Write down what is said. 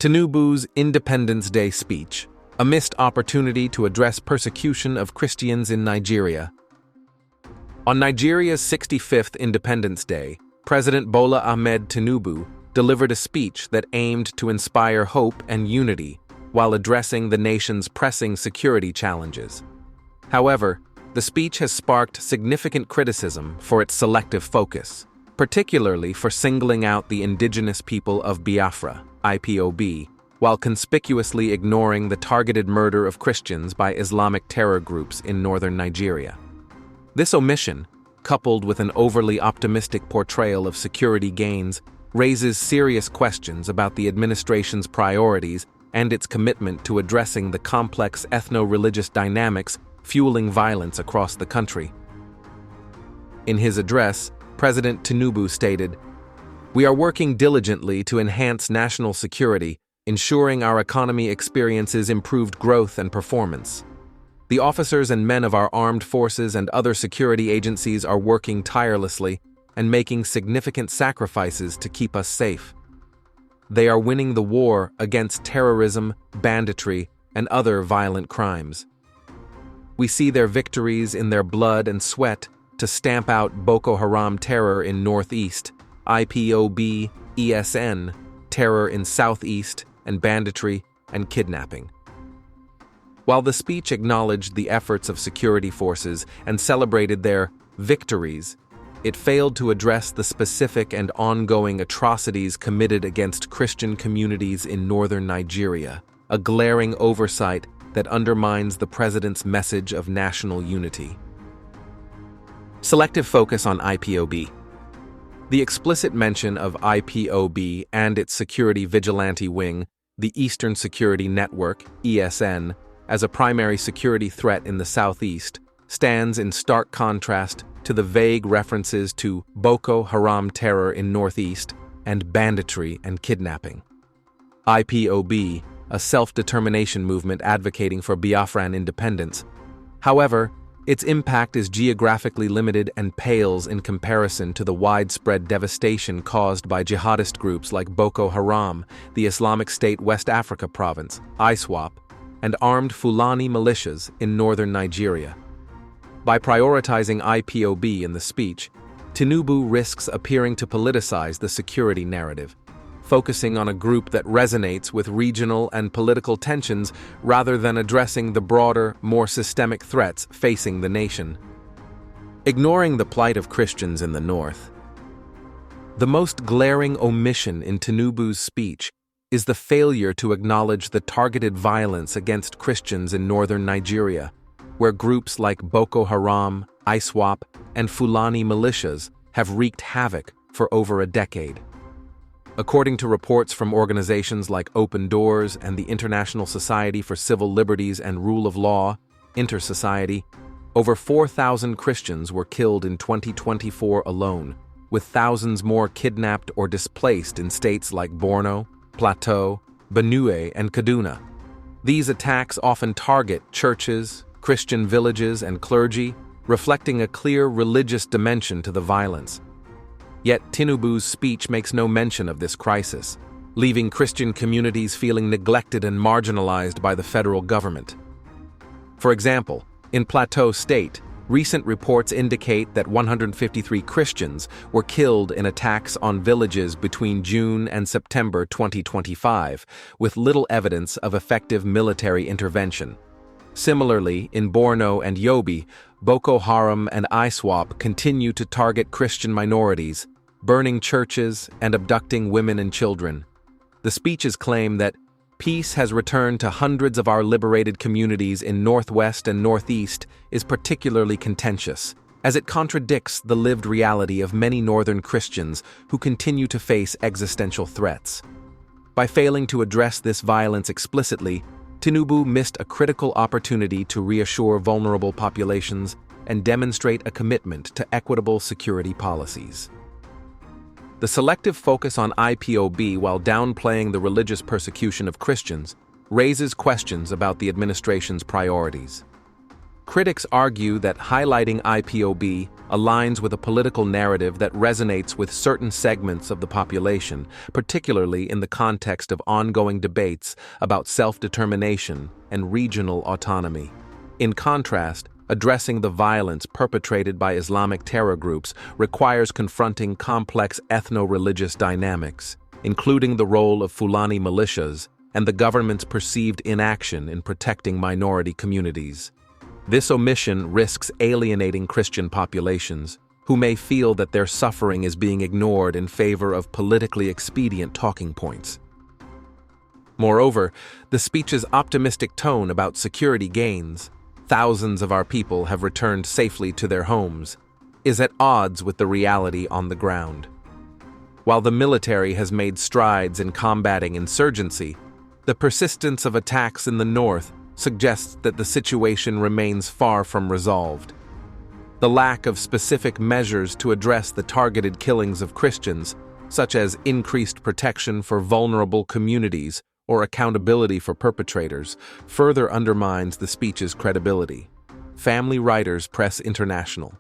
TINUBU'S Independence Day speech, a missed opportunity to address persecution of Christians in Nigeria. On Nigeria's 65th Independence Day, President Bola Ahmed Tinubu delivered a speech that aimed to inspire hope and unity while addressing the nation's pressing security challenges. However, the speech has sparked significant criticism for its selective focus, particularly for singling out the indigenous people of Biafra, IPOB, while conspicuously ignoring the targeted murder of Christians by Islamic terror groups in northern Nigeria. This omission, coupled with an overly optimistic portrayal of security gains, raises serious questions about the administration's priorities and its commitment to addressing the complex ethno-religious dynamics fueling violence across the country. In his address, President Tinubu stated, "We are working diligently to enhance national security, ensuring our economy experiences improved growth and performance. The officers and men of our armed forces and other security agencies are working tirelessly and making significant sacrifices to keep us safe. They are winning the war against terrorism, banditry, and other violent crimes. We see their victories in their blood and sweat to stamp out Boko Haram terror in Northeast, IPOB, ESN, terror in Southeast, and banditry and kidnapping." While the speech acknowledged the efforts of security forces and celebrated their victories, it failed to address the specific and ongoing atrocities committed against Christian communities in northern Nigeria, a glaring oversight that undermines the president's message of national unity. Selective focus on IPOB. The explicit mention of IPOB and its security vigilante wing, the Eastern Security Network, ESN, as a primary security threat in the Southeast, stands in stark contrast to the vague references to Boko Haram terror in Northeast and banditry and kidnapping. IPOB, a self-determination movement advocating for Biafran independence. However, its impact is geographically limited and pales in comparison to the widespread devastation caused by jihadist groups like Boko Haram, the Islamic State West Africa Province, ISWAP, and armed Fulani militias in northern Nigeria. By prioritizing IPOB in the speech, Tinubu risks appearing to politicize the security narrative, focusing on a group that resonates with regional and political tensions rather than addressing the broader, more systemic threats facing the nation. Ignoring the plight of Christians in the North. The most glaring omission in Tinubu's speech is the failure to acknowledge the targeted violence against Christians in northern Nigeria, where groups like Boko Haram, ISWAP, and Fulani militias have wreaked havoc for over a decade. According to reports from organizations like Open Doors and the International Society for Civil Liberties and Rule of Law, Inter-Society, over 4,000 Christians were killed in 2024 alone, with thousands more kidnapped or displaced in states like Borno, Plateau, Benue, and Kaduna. These attacks often target churches, Christian villages, and clergy, reflecting a clear religious dimension to the violence. Yet Tinubu's speech makes no mention of this crisis, leaving Christian communities feeling neglected and marginalized by the federal government. For example, in Plateau State, recent reports indicate that 153 Christians were killed in attacks on villages between June and September 2025, with little evidence of effective military intervention. Similarly, in Borno and Yobe, Boko Haram and ISWAP continue to target Christian minorities, burning churches and abducting women and children. The speeches claim that peace has returned to hundreds of our liberated communities in Northwest and Northeast is particularly contentious, as it contradicts the lived reality of many northern Christians who continue to face existential threats. By failing to address this violence explicitly, Tinubu missed a critical opportunity to reassure vulnerable populations and demonstrate a commitment to equitable security policies. The selective focus on IPOB while downplaying the religious persecution of Christians raises questions about the administration's priorities. Critics argue that highlighting IPOB aligns with a political narrative that resonates with certain segments of the population, particularly in the context of ongoing debates about self-determination and regional autonomy. In contrast, addressing the violence perpetrated by Islamic terror groups requires confronting complex ethno-religious dynamics, including the role of Fulani militias and the government's perceived inaction in protecting minority communities. This omission risks alienating Christian populations, who may feel that their suffering is being ignored in favor of politically expedient talking points. Moreover, the speech's optimistic tone about security gains, thousands of our people have returned safely to their homes, is at odds with the reality on the ground. While the military has made strides in combating insurgency, the persistence of attacks in the north suggests that the situation remains far from resolved. The lack of specific measures to address the targeted killings of Christians, such as increased protection for vulnerable communities or accountability for perpetrators, further undermines the speech's credibility. Family Writers Press International.